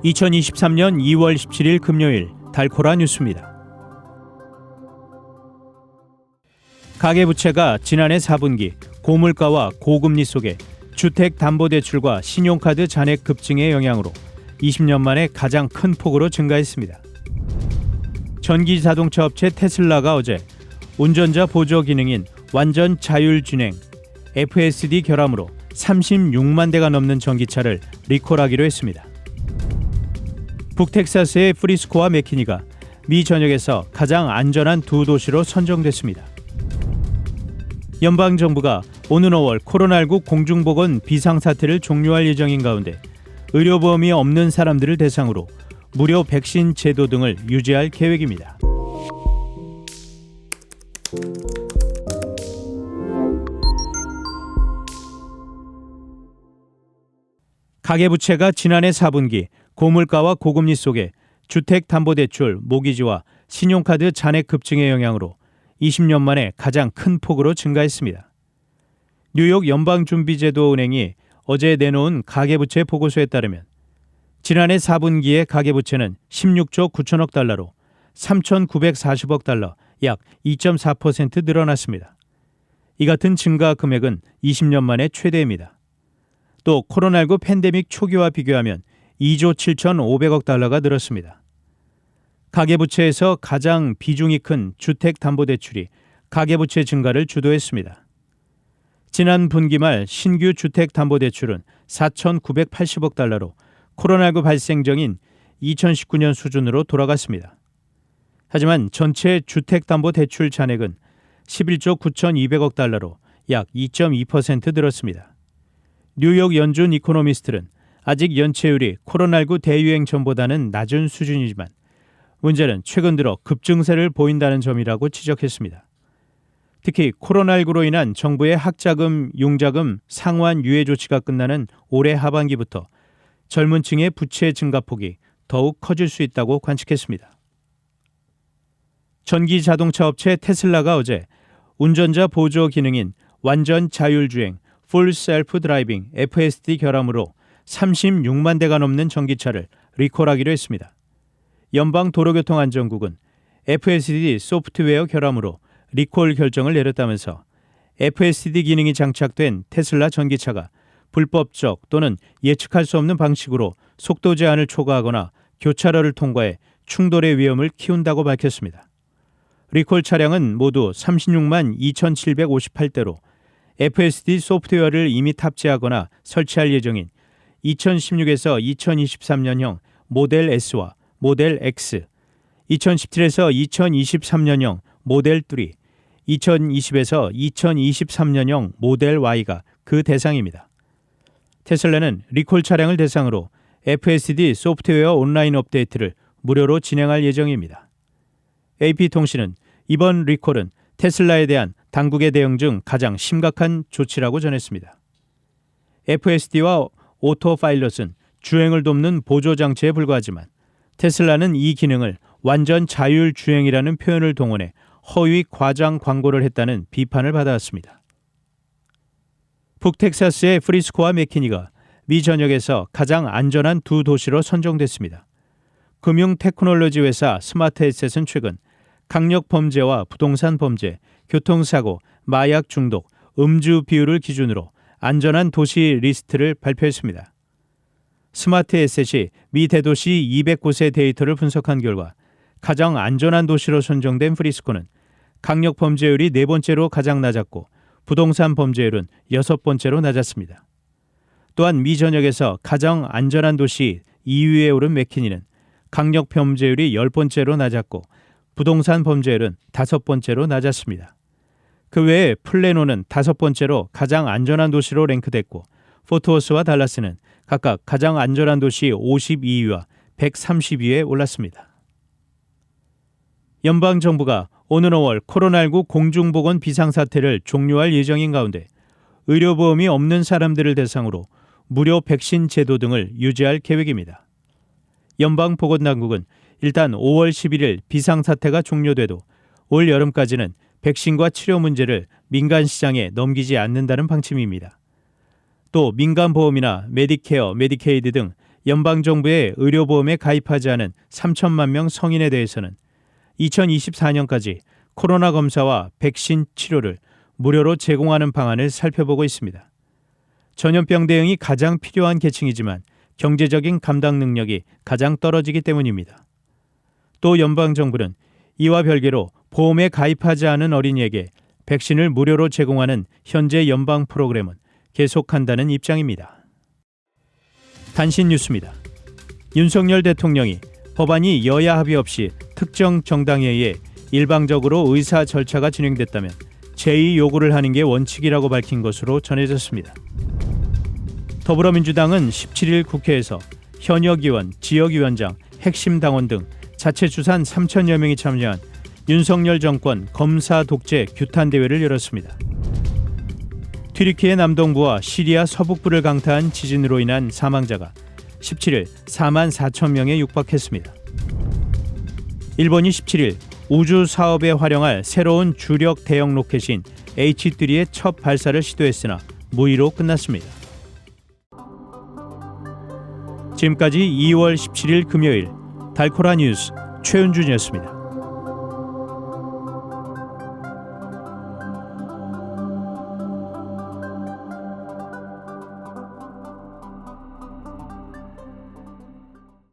2023년 2월 17일 금요일 달코라 뉴스입니다. 가계부채가 지난해 4분기 고물가와 고금리 속에 주택담보대출과 신용카드 잔액 급증의 영향으로 20년 만에 가장 큰 폭으로 증가했습니다. 전기자동차 업체 테슬라가 어제 운전자 보조 기능인 완전 자율주행 FSD 결함으로 36만 대가 넘는 전기차를 리콜하기로 했습니다. 북텍사스의 프리스코와 맥키니가 미 전역에서 가장 안전한 두 도시로 선정됐습니다. 연방정부가 오는 5월 코로나19 공중보건 비상사태를 종료할 예정인 가운데 의료보험이 없는 사람들을 대상으로 무료 백신 제도 등을 유지할 계획입니다. 가계부채가 지난해 4분기 고물가와 고금리 속에 주택담보대출, 모기지와 신용카드 잔액 급증의 영향으로 20년 만에 가장 큰 폭으로 증가했습니다. 뉴욕 연방준비제도은행이 어제 내놓은 가계부채 보고서에 따르면 지난해 4분기의 가계부채는 16조 9천억 달러로 3,940억 달러, 약 2.4% 늘어났습니다. 이 같은 증가 금액은 20년 만에 최대입니다. 또 코로나19 팬데믹 초기와 비교하면 2조 7,500억 달러가 늘었습니다. 가계부채에서 가장 비중이 큰 주택담보대출이 가계부채 증가를 주도했습니다. 지난 분기 말 신규 주택담보대출은 4,980억 달러로 코로나19 발생 전인 2019년 수준으로 돌아갔습니다. 하지만 전체 주택담보대출 잔액은 11조 9,200억 달러로 약 2.2% 늘었습니다. 뉴욕 연준 이코노미스트는 아직 연체율이 코로나19 대유행 전보다는 낮은 수준이지만 문제는 최근 들어 급증세를 보인다는 점이라고 지적했습니다. 특히 코로나19로 인한 정부의 학자금, 융자금 상환 유예 조치가 끝나는 올해 하반기부터 젊은 층의 부채 증가폭이 더욱 커질 수 있다고 관측했습니다. 전기자동차 업체 테슬라가 어제 운전자 보조 기능인 완전 자율주행 Full Self Driving FSD 결함으로 36만 대가 넘는 전기차를 리콜하기로 했습니다. 연방도로교통안전국은 FSD 소프트웨어 결함으로 리콜 결정을 내렸다면서 FSD 기능이 장착된 테슬라 전기차가 불법적 또는 예측할 수 없는 방식으로 속도 제한을 초과하거나 교차로를 통과해 충돌의 위험을 키운다고 밝혔습니다. 리콜 차량은 모두 36만 2,758대로 FSD 소프트웨어를 이미 탑재하거나 설치할 예정인 2016에서 2023년형 모델 S와 모델 X, 2017에서 2023년형 모델 3, 2020에서 2023년형 모델 Y가 그 대상입니다. 테슬라는 리콜 차량을 대상으로 FSD 소프트웨어 온라인 업데이트를 무료로 진행할 예정입니다. AP통신은 이번 리콜은 테슬라에 대한 당국의 대응 중 가장 심각한 조치라고 전했습니다. FSD와 오토파일럿은 주행을 돕는 보조장치에 불과하지만 테슬라는 이 기능을 완전 자율주행이라는 표현을 동원해 허위 과장 광고를 했다는 비판을 받아왔습니다. 북텍사스의 프리스코와 맥키니가 미 전역에서 가장 안전한 두 도시로 선정됐습니다. 금융 테크놀로지 회사 스마트에셋은 최근 강력 범죄와 부동산 범죄, 교통사고, 마약 중독, 음주 비율을 기준으로 안전한 도시 리스트를 발표했습니다. 스마트에셋이 미 대도시 200곳의 데이터를 분석한 결과 가장 안전한 도시로 선정된 프리스코는 강력 범죄율이 4번째로 가장 낮았고 부동산 범죄율은 6번째로 낮았습니다. 또한 미 전역에서 가장 안전한 도시 2위에 오른 맥키니는 강력 범죄율이 10번째로 낮았고 부동산 범죄율은 5번째로 낮았습니다. 그 외에 플레노는 5번째로 가장 안전한 도시로 랭크됐고 포트워스와 달라스는 각각 가장 안전한 도시 52위와 130위에 올랐습니다. 연방정부가 오는 5월 코로나19 공중보건 비상사태를 종료할 예정인 가운데 의료보험이 없는 사람들을 대상으로 무료 백신 제도 등을 유지할 계획입니다. 연방보건당국은 일단 5월 11일 비상사태가 종료돼도 올 여름까지는 백신과 치료 문제를 민간 시장에 넘기지 않는다는 방침입니다. 또 민간보험이나 메디케어, 메디케이드 등 연방정부의 의료보험에 가입하지 않은 3천만 명 성인에 대해서는 2024년까지 코로나 검사와 백신 치료를 무료로 제공하는 방안을 살펴보고 있습니다. 전염병 대응이 가장 필요한 계층이지만 경제적인 감당 능력이 가장 떨어지기 때문입니다. 또 연방정부는 이와 별개로 보험에 가입하지 않은 어린이에게 백신을 무료로 제공하는 현재 연방 프로그램은 계속한다는 입장입니다. 단신 뉴스입니다. 윤석열 대통령이 법안이 여야 합의 없이 특정 정당에 의해 일방적으로 의사 절차가 진행됐다면 제의 요구를 하는 게 원칙이라고 밝힌 것으로 전해졌습니다. 더불어민주당은 17일 국회에서 현역 의원, 지역위원장, 핵심 당원 등 자체 추산 3천여 명이 참여한 윤석열 정권 검사 독재 규탄 대회를 열었습니다. 튀르키예 남동부와 시리아 서북부를 강타한 지진으로 인한 사망자가 17일 4만 4천 명에 육박했습니다. 일본이 17일 우주 사업에 활용할 새로운 주력 대형 로켓인 H3의 첫 발사를 시도했으나 무의로 끝났습니다. 지금까지 2월 17일 금요일 달코라 뉴스 최은준이었습니다.